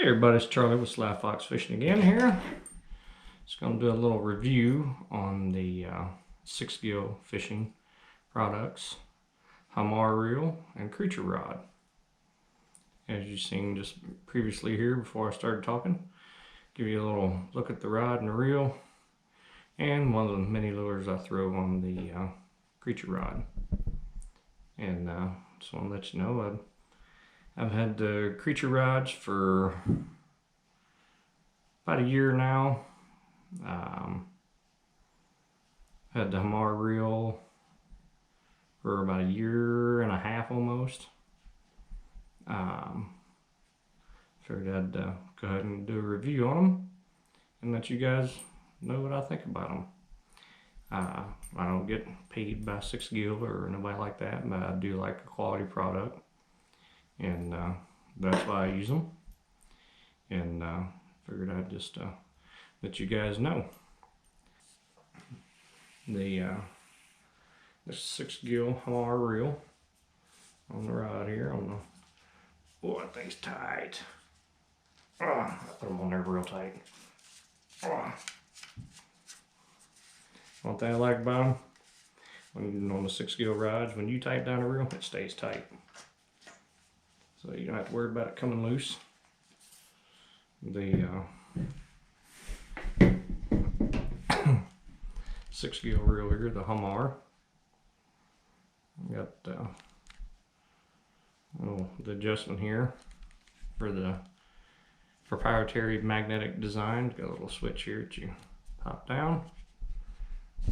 Hey everybody, it's Charlie with Sly Fox Fishing again here. Just going to do a little review on the 6-gill fishing products, Hamarr reel and Creature rod. As you've seen just previously here before I started talking, give you a little look at the rod and the reel and one of the many lures I throw on the Creature rod. And just want to let you know I've had the Creature rods for about a year now. Had the Hamarr reel for about a year and a half almost. Figured I'd go ahead and do a review on them and let you guys know what I think about them. I don't get paid by 6-gill or nobody like that, but I do like a quality product. And that's why I use them, and figured I'd just let you guys know. The 6-gill Hamarr reel on the rod here. Oh, that thing's tight. I put them on there real tight. One thing I like about them, on the 6-gill rods, when you tighten down the reel, it stays tight. So you don't have to worry about it coming loose. The 6-gill reel here, the Hamarr. Got the adjustment here for the proprietary magnetic design. Got a little switch here that you pop down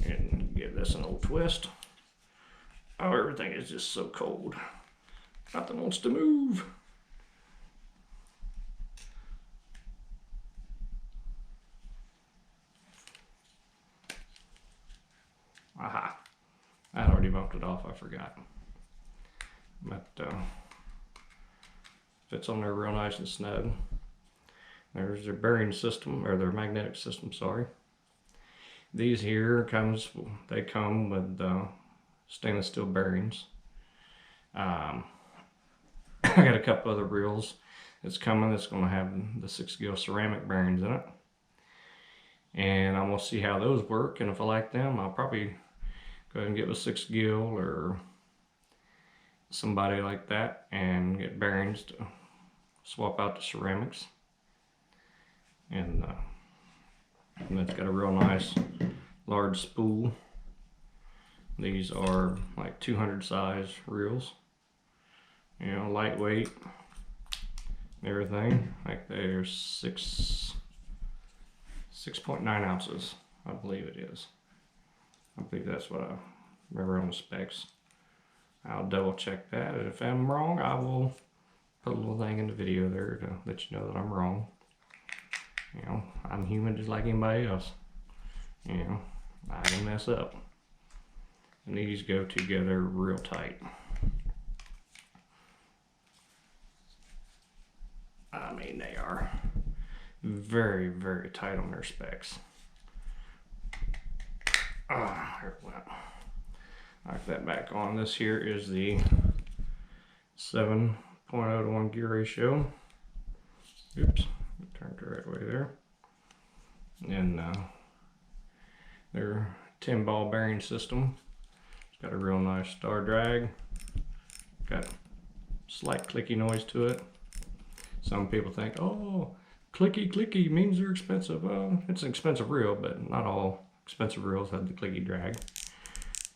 and give this an old twist. Oh, everything is just so cold. Nothing wants to move. Aha. I'd already bumped it off, I forgot. But fits on there real nice and snug. There's their bearing system, or their magnetic system, sorry. These here come with stainless steel bearings. I got a couple other reels that's coming that's going to have the 6-gill ceramic bearings in it. And I'm going to see how those work, and if I like them, I'll probably go ahead and get with 6-gill or somebody like that and get bearings to swap out the ceramics. And it's got a real nice large spool. These are like 200 size reels. You know, lightweight, everything. Like they're 6.9 ounces, I believe it is. I believe that's what I remember on the specs. I'll double check that, and if I'm wrong, I will put a little thing in the video there to let you know that I'm wrong. You know, I'm human just like anybody else. You know, I can mess up. And these go together real tight. I mean, they are very, very tight on their specs. Here it went. Knock that back on. This here is the 7.0 to 1 gear ratio. Oops, turned the right way there. And their 10-ball bearing system. It's got a real nice star drag. Got slight clicky noise to it. Some people think, oh, clicky means they're expensive. Well, it's an expensive reel, but not all expensive reels have the clicky drag.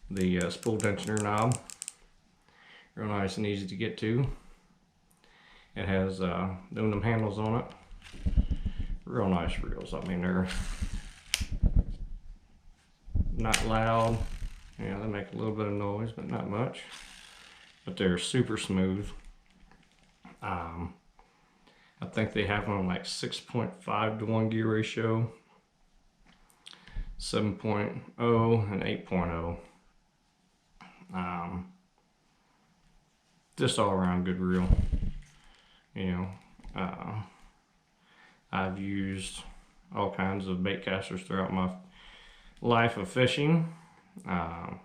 The spool tensioner knob, real nice and easy to get to. It has aluminum handles on it. Real nice reels. I mean, they're not loud. Yeah, they make a little bit of noise, but not much. But they're super smooth. I think they have them like 6.5 to 1 gear ratio, 7.0 and 8.0. Just all around good reel. You know, I've used all kinds of bait casters throughout my life of fishing. I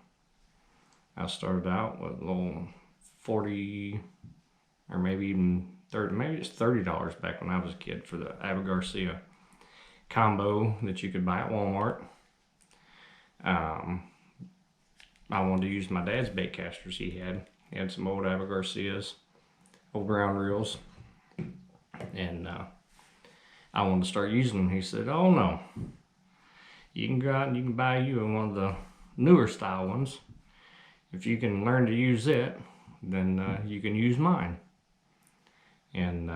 started out with a little 40 or maybe even maybe it's $30 back when I was a kid for the Abu Garcia combo that you could buy at Walmart. I wanted to use my dad's bait casters he had. He had some old Abu Garcias, old brown reels, and I wanted to start using them. He said, "Oh no, you can go out and you can buy you one of the newer style ones. If you can learn to use it, then you can use mine." And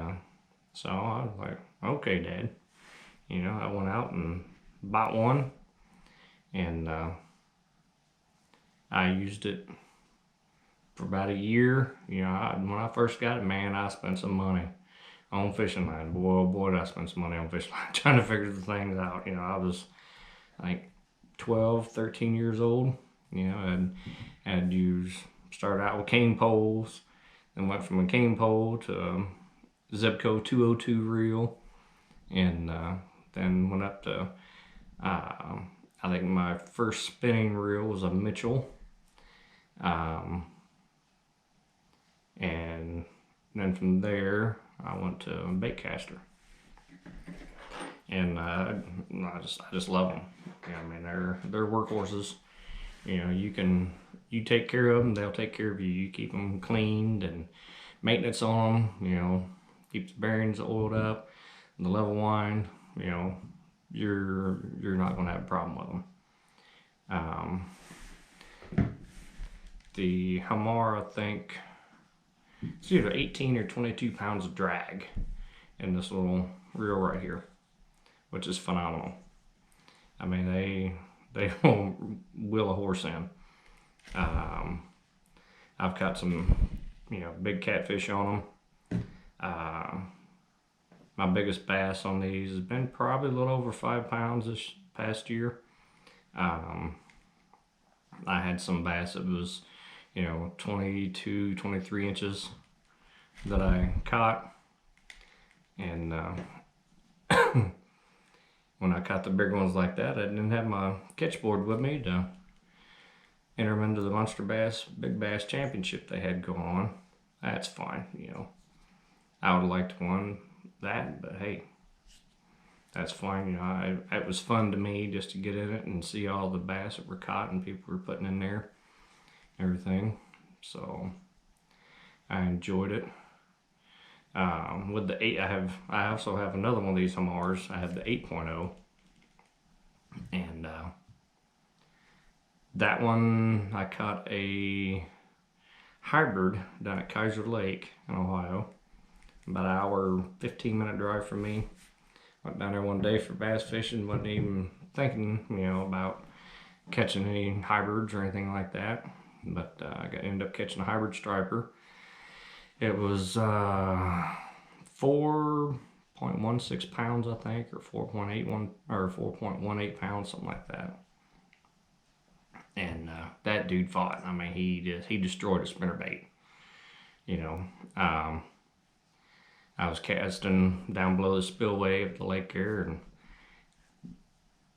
so I was like, "Okay, Dad." You know, I went out and bought one, and I used it for about a year. You know, when I first got it, man, I spent some money on fishing line. Boy, oh boy, did I spend some money on fishing line trying to figure the things out. You know, I was like 12, 13 years old. You know, and had started out with cane poles, then went from a cane pole to a Zebco 202 reel, and then went up to, I think my first spinning reel was a Mitchell. And then from there, I went to a bait caster. And I just love them. Yeah, I mean, they're workhorses. You know, you take care of them, they'll take care of you. You keep them cleaned and maintenance on them. You know, keep the bearings oiled up, the level wind. You know, you're not gonna have a problem with them. The Hamarr, I think, it's either 18 or 22 pounds of drag in this little reel right here, which is phenomenal. I mean, they will wheel a horse in. I've caught some, you know, big catfish on them. My biggest bass on these has been probably a little over 5 pounds this past year. I had some bass that was, you know, 22, 23 inches that I caught. And when I caught the big ones like that, I didn't have my catch board with me to enter them into the Monster Bass Big Bass Championship they had going on. That's fine, you know. I would have liked to won that, but hey, that's fine. You know, it was fun to me just to get in it and see all the bass that were caught and people were putting in there, everything. So I enjoyed it. With the 8, I also have another one of these Hamarrs. I have the 8.0, and that one I caught a hybrid down at Kaiser Lake in Ohio. About an hour, 15-minute drive from me. Went down there one day for bass fishing. Wasn't even thinking, you know, about catching any hybrids or anything like that. But I ended up catching a hybrid striper. It was 4.16 pounds, I think, or 4.18 pounds, something like that. And that dude fought. I mean, he destroyed a spinnerbait. You know, I was casting down below the spillway of the lake there, and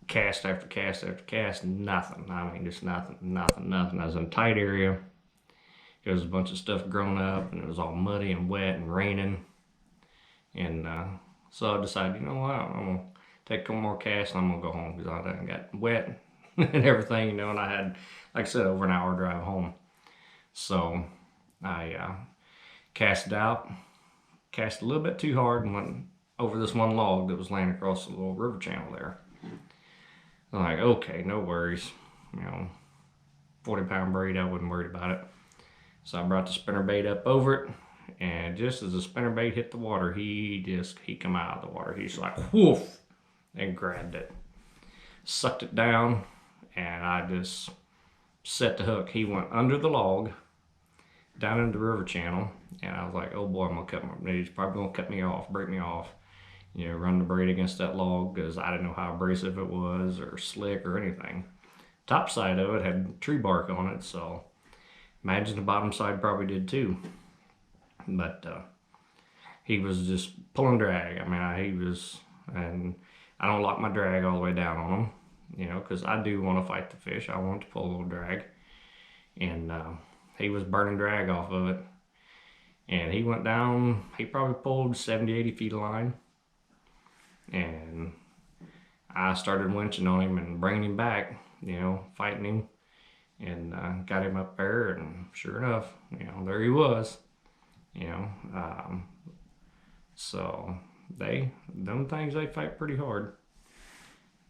cast after cast after cast, nothing. I mean, just nothing. I was in a tight area. There was a bunch of stuff grown up, and it was all muddy and wet and raining. And so I decided, you know what, I'm going to take a couple more casts and I'm going to go home because I done got wet and everything, you know, and I had, like I said, over an hour drive home. So I cast it out, cast a little bit too hard, and went over this one log that was laying across the little river channel there. I'm like, okay, no worries. You know, 40-pound braid, I wasn't worried about it. So I brought the spinnerbait up over it, and just as the spinnerbait hit the water, he come out of the water. He's like, whoof, and grabbed it. Sucked it down, and I just set the hook. He went under the log, down into the river channel, and I was like, oh boy, he's probably gonna cut me off, break me off. You know, run the braid against that log, because I didn't know how abrasive it was, or slick, or anything. Top side of it had tree bark on it, so imagine the bottom side probably did too. But he was just pulling drag. I mean, and I don't lock my drag all the way down on him, you know, because I do want to fight the fish. I want to pull a little drag. And he was burning drag off of it. And he went down, he probably pulled 70, 80 feet of line. And I started winching on him and bringing him back, fighting him. And got him up there, and sure enough, there he was. You know, so them things, they fight pretty hard.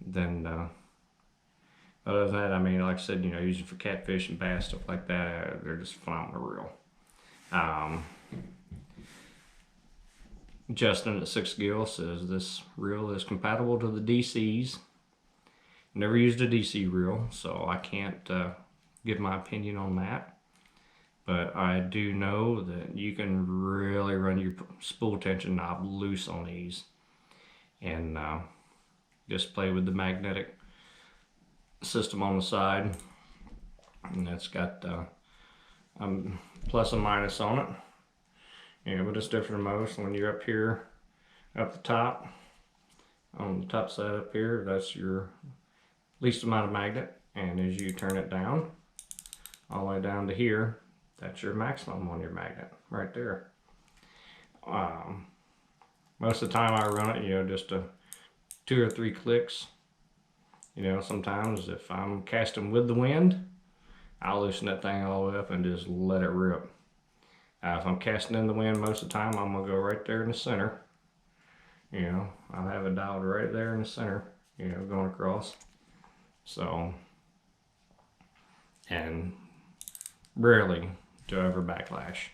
Then other than that, I mean, like I said, using for catfish and bass, stuff like that, they're just phenomenal reel. Justin at 6 Gill says this reel is compatible to the DCs. Never used a DC reel, so I can't give my opinion on that. But I do know that you can really run your spool tension knob loose on these, and just play with the magnetic system on the side, and that's got plus and minus on it. But it's different than most. When you're up here, up the top, on the top side up here, that's your least amount of magnet, and as you turn it down, all the way down to here, that's your maximum on your magnet, right there. Most of the time I run it, just 2 or 3 clicks. Sometimes if I'm casting with the wind, I'll loosen that thing all the way up and just let it rip. If I'm casting in the wind, most of the time I'm gonna go right there in the center. I'll have it dialed right there in the center, going across. So, and rarely do I ever backlash.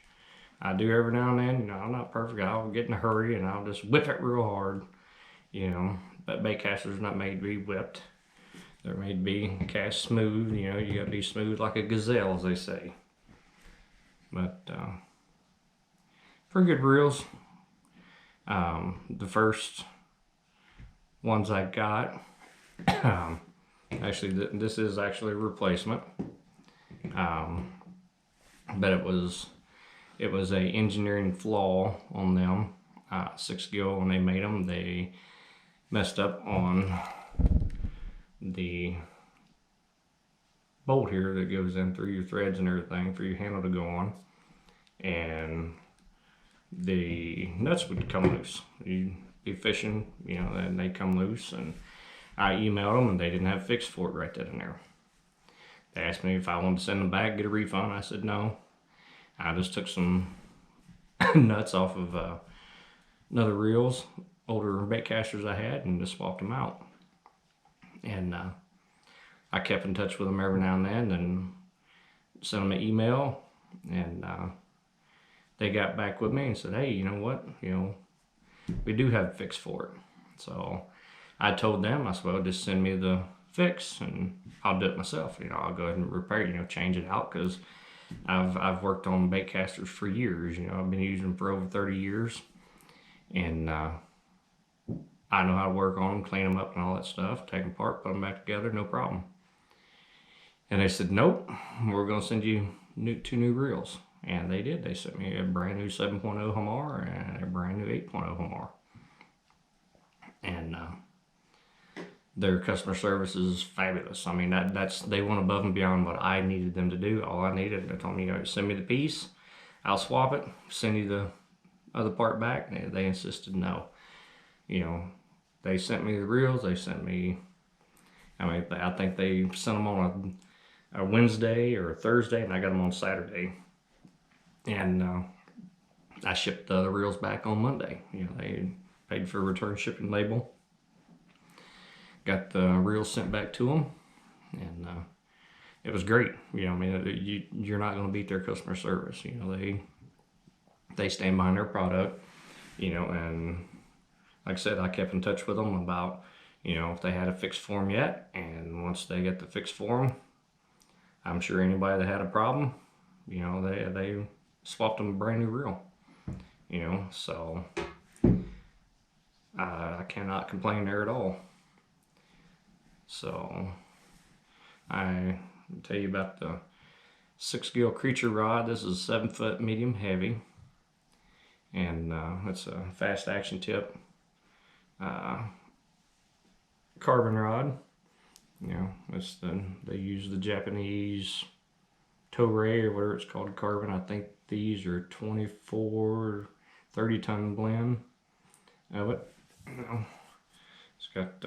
I do every now and then, I'm not perfect. I'll get in a hurry and I'll just whip it real hard, but bait casters are not made to be whipped. They're made to be cast smooth, you gotta be smooth like a gazelle, as they say. But, pretty good reels. The first ones I got, actually, this is actually a replacement. But it was a engineering flaw on them. 6 Gill, when they made them, they messed up on the bolt here that goes in through your threads and everything for your handle to go on, and the nuts would come loose. You'd be fishing, and they come loose, and I emailed them and they didn't have a fix for it right then and there. They asked me if I wanted to send them back, get a refund. I said no. I just took some nuts off of another reels, older bait casters I had, and just swapped them out. And I kept in touch with them every now and then and sent them an email, and they got back with me and said, hey, you know what, we do have a fix for it. So I told them, I said, well, just send me the fix and I'll do it myself. I'll go ahead and repair it, change it out, because I've worked on bait casters for years. I've been using them for over 30 years, and I know how to work on them, clean them up and all that stuff, take them apart, put them back together, no problem. And they said, nope, we're going to send you 2 new reels. And they did. They sent me a brand new 7.0 Hamarr and a brand new 8.0 Hamarr. And their customer service is fabulous. I mean, they went above and beyond what I needed them to do. All I needed, they told me, send me the piece, I'll swap it, send you the other part back. And they insisted no. They sent me the reels. They sent me, I think they sent them on a Wednesday or a Thursday, and I got them on Saturday. And I shipped the reels back on Monday. They paid for a return shipping label. Got the reels sent back to them, and it was great. You're not going to beat their customer service. They stand behind their product. And like I said, I kept in touch with them about if they had a fix for them yet, and once they get the fix for them, I'm sure anybody that had a problem, they swapped them a brand new reel. So I cannot complain there at all. So I tell you about the 6 Gill Creature rod. This is 7 foot medium heavy, and it's a fast action tip carbon rod. They use the Japanese Toray or whatever it's called, carbon. I think these are 24, 30-ton blend of it. It's got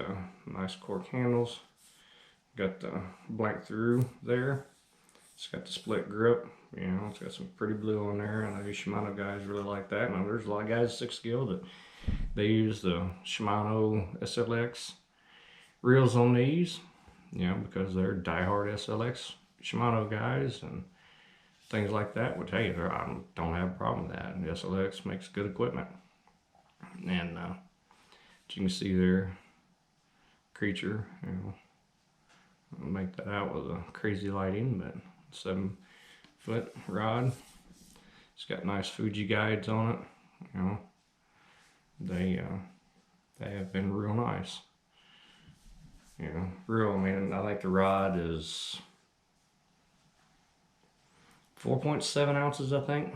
nice cork handles. Got the blank through there. It's got the split grip. You know, it's got some pretty blue on there. I know you Shimano guys really like that. Now there's a lot of guys 6 Gill that they use the Shimano SLX reels on these, you know, because they're diehard SLX Shimano guys and things like that. Which hey, I don't have a problem with that. The SLX makes good equipment, and you can see there, Creature. You know, I'll make that out with a crazy lighting, but 7-foot rod. It's got nice Fuji guides on it. You know, they have been real nice. You know, real. I mean, I think the rod is 4.7 ounces, I think.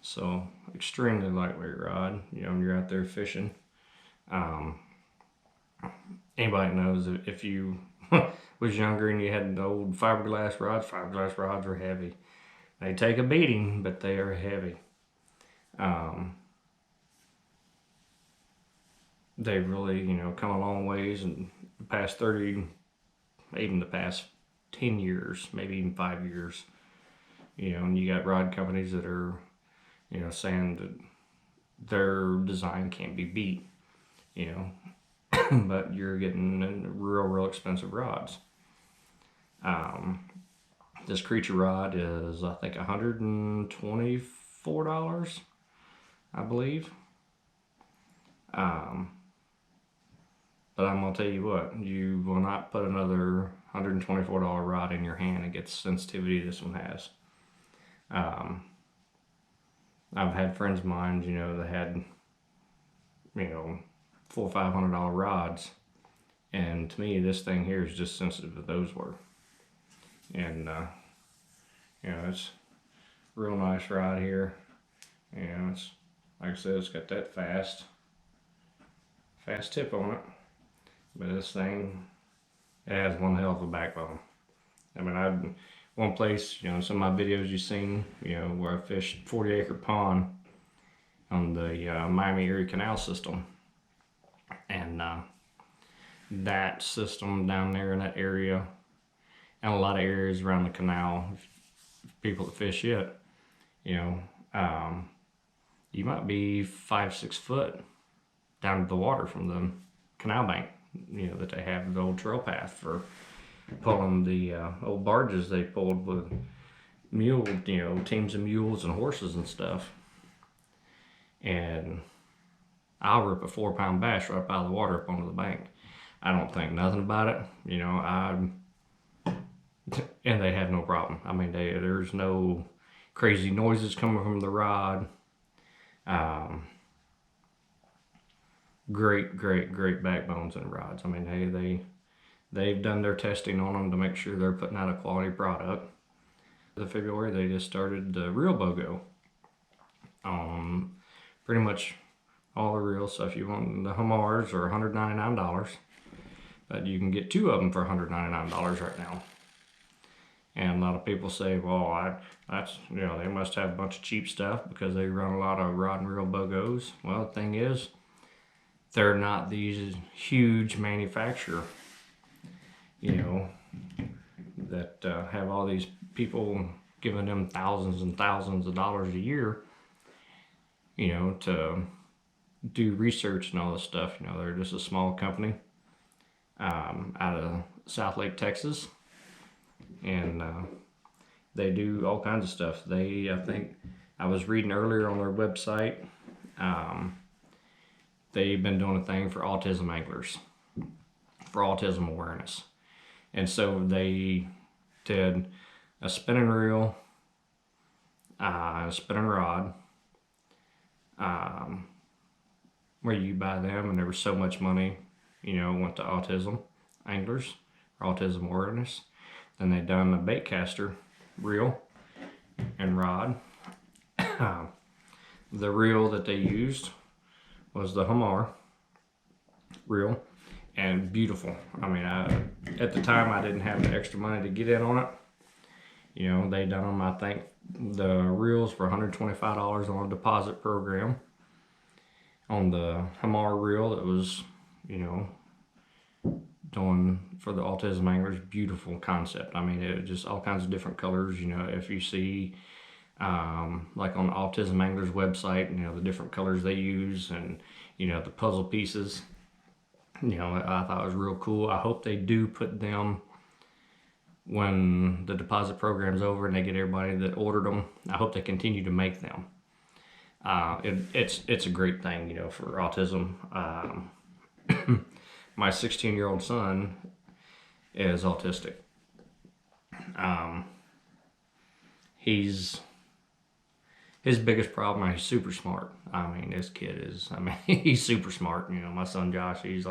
So extremely lightweight rod. You know, when you're out there fishing. Anybody knows that if you was younger and you had the old fiberglass rods are heavy. They take a beating, but they are heavy. They've really, you know, come a long ways in the past 30, even the past 10 years, maybe even 5 years. You know, and you got rod companies that are, you know, saying that their design can't be beat, you know, but you're getting real expensive rods. This Creature rod is, I think, $124, I believe. But I'm gonna tell you what, you will not put another $124 rod in your hand and get the sensitivity this one has. I've had friends of mine, you know, that had, you know, $400 or $500 rods, and to me, this thing here is just sensitive as those were. And you know, it's a real nice rod here. You know, it's like I said, it's got that fast tip on it. But this thing, it has one hell of a backbone. I mean, one place, you know, some of my videos you've seen, you know, where I fished 40-acre pond on the Miami-Erie Canal system. And that system down there in that area, and a lot of areas around the canal, people that fish it, you know, you might be 5-6 foot down to the water from the canal bank, you know, that they have the old trail path for pulling the old barges they pulled with mule, you know, teams of mules and horses and stuff. And I'll rip a 4-pound bass right up out of the water up onto the bank. I don't think nothing about it, you know. And they have no problem. I mean, there's no crazy noises coming from the rod. Great backbones and rods. I mean, they've done their testing on them to make sure they're putting out a quality product. In February, they just started the reel BOGO on pretty much all the reels. So if you want the Hamarrs are $199, but you can get 2 of them for $199 right now. And a lot of people say, well, that's, you know, they must have a bunch of cheap stuff because they run a lot of rod and reel BOGOs. Well, the thing is, they're not these huge manufacturer, you know, that have all these people giving them thousands and thousands of dollars a year, you know, to do research and all this stuff. You know, they're just a small company out of South Lake, Texas. And they do all kinds of stuff. I think I was reading earlier on their website, they've been doing a thing for autism anglers, for autism awareness. And so they did a spinning reel, a spinning rod, where you buy them, and there was so much money, you know, went to autism anglers, or autism awareness. Then they done a bait caster reel and rod. The reel that they used was the Hamarr reel, and beautiful. I mean, at the time I didn't have the extra money to get in on it, You know, they done them, I think the reels for $125 on a deposit program. On the Hamarr reel that was, you know, doing for the autism anglers, beautiful concept. I mean, it just all kinds of different colors. You know, if you see like on the Autism Anglers website, you know, the different colors they use and, you know, the puzzle pieces, you know, I thought it was real cool. I hope they do put them when the deposit program's over and they get everybody that ordered them. I hope they continue to make them. It's a great thing, you know, for autism. My 16-year-old son is autistic. His biggest problem, he's super smart. I mean, this kid is, I mean, he's super smart. You know, my son Josh, he's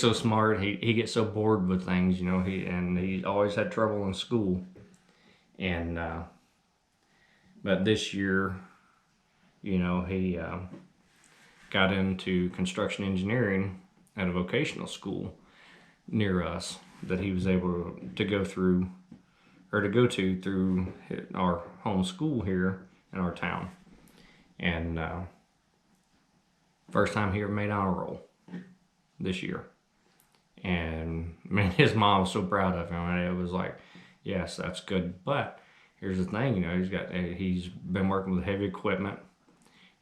so smart. He gets so bored with things, you know, he always had trouble in school. And, but this year, you know, he got into construction engineering at a vocational school near us that he was able to go through, or to go to through our home school here in our town. And first time he ever made honor roll this year. And man, his mom was so proud of him. And it was like, yes, that's good. But here's the thing, you know, he's been working with heavy equipment.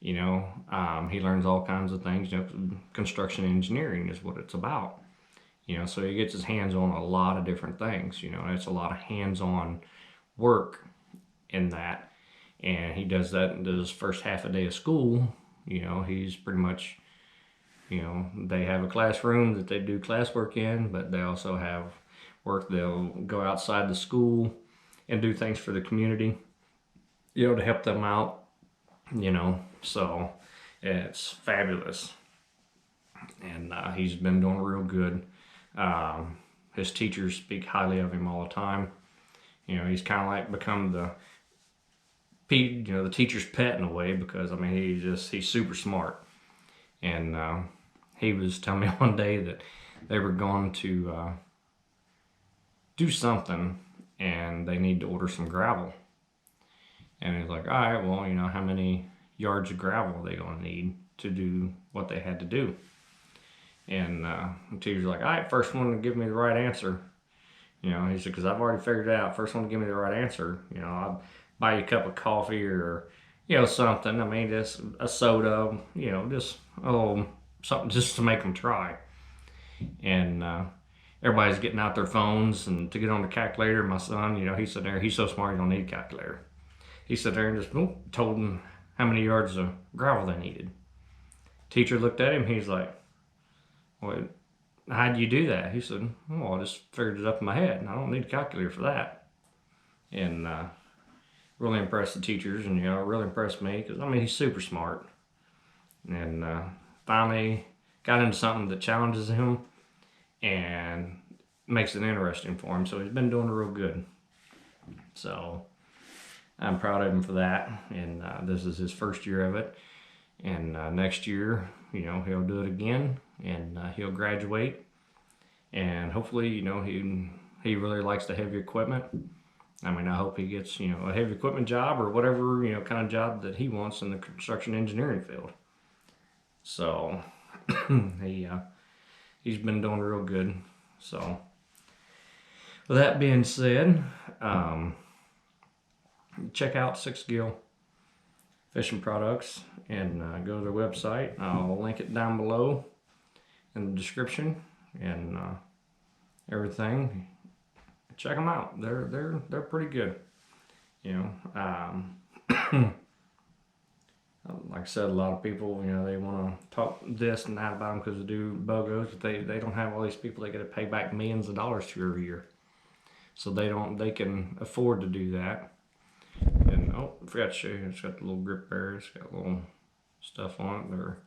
You know, he learns all kinds of things. You know, construction engineering is what it's about. You know, so he gets his hands on a lot of different things. You know, and it's a lot of hands-on work in that. And he does that in his first half a day of school. You know, he's pretty much, you know, they have a classroom that they do classwork in, but they also have work. They'll go outside the school and do things for the community, you know, to help them out, you know. So it's fabulous. And he's been doing real good. His teachers speak highly of him all the time. You know, he's kind of like become the teacher's pet in a way, because I mean he's super smart. And he was telling me one day that they were going to do something and they need to order some gravel. And he's like, all right, well, you know, how many yards of gravel are they going to need to do what they had to do? And the teacher's like, all right, first one to give me the right answer. You know, he said, because I've already figured it out. First one to give me the right answer, you know, I'll buy you a cup of coffee or, you know, something. I mean, just a soda, you know, just, something just to make them try. And everybody's getting out their phones and to get on the calculator. My son, you know, he sat there, he's so smart, he don't need a calculator. He sat there and just told them how many yards of gravel they needed. Teacher looked at him, he's like, well, how do you do that? He said, well, I just figured it up in my head. I don't need a calculator for that. And really impressed the teachers, and, you know, really impressed me, because, I mean, he's super smart. And finally got into something that challenges him and makes it interesting for him. So he's been doing real good. So I'm proud of him for that. And this is his first year of it. And next year, you know, he'll do it again, and he'll graduate. And hopefully, you know, he really likes the heavy equipment. I mean, I hope he gets, you know, a heavy equipment job or whatever, you know, kind of job that he wants in the construction engineering field. So he's been doing real good. So with that being said, check out Six Gill Fishing Products and go to their website. I'll link it down below in the description and everything. Check them out. They're pretty good. You know, like I said, a lot of people, you know, they want to talk this and that about them because they do BOGOs, but they don't have all these people they got to pay back millions of dollars to every year. So they can afford to do that. And I forgot to show you, it's got the little grip bear, it's got little stuff on it. They're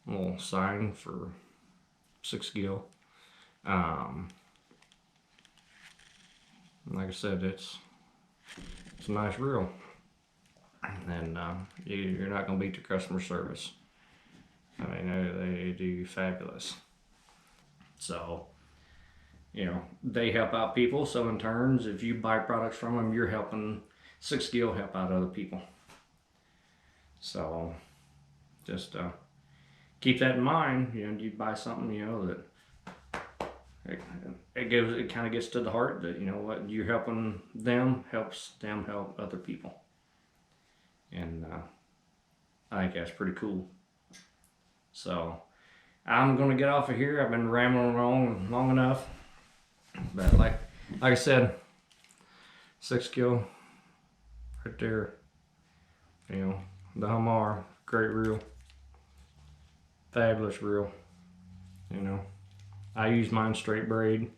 a little sign for Six Gill. Like I said, it's a nice reel, and you're not gonna beat the customer service. I mean, they do fabulous. So you know, they help out people. So in turns, if you buy products from them, you're helping 6 Gill help out other people. So just keep that in mind. You know, you buy something, you know, that it kind of gets to the heart that, you know what, you're helping them helps them help other people. And I think that's pretty cool. So I'm gonna get off of here. I've been rambling on long enough. But like I said, 6 Gill right there. You know, the Hamarr, great reel, fabulous reel. You know, I use mine straight braid,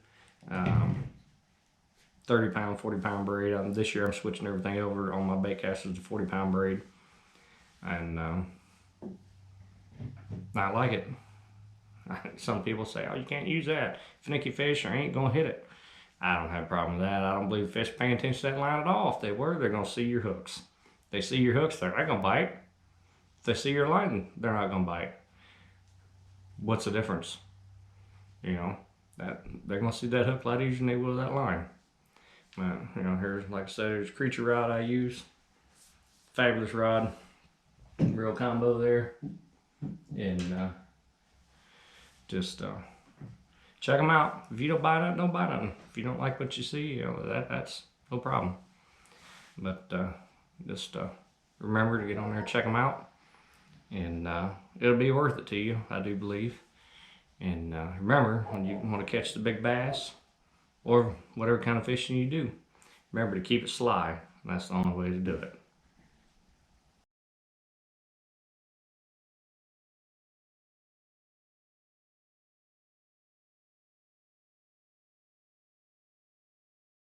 30 pound, 40 pound braid. This year I'm switching everything over on my bait casters to 40 pound braid, and I like it. Some people say, "Oh, you can't use that. Finicky fish or ain't gonna hit it." I don't have a problem with that. I don't believe fish paying attention to that line at all. If they were, they're gonna see your hooks. If they see your hooks, they're not gonna bite. If they see your line, they're not gonna bite. What's the difference? You know, that they're gonna see that hook a lot easier than they will that line. You know, here's, like I said, there's Creature rod I use. Fabulous rod, real combo there, and just check them out. If you don't buy nothing, don't buy nothing. If you don't like what you see, you know, that's no problem. But just remember to get on there and check them out, and it'll be worth it to you, I do believe. And remember, when you want to catch the big bass or whatever kind of fishing you do, remember to keep it sly. That's the only way to do it.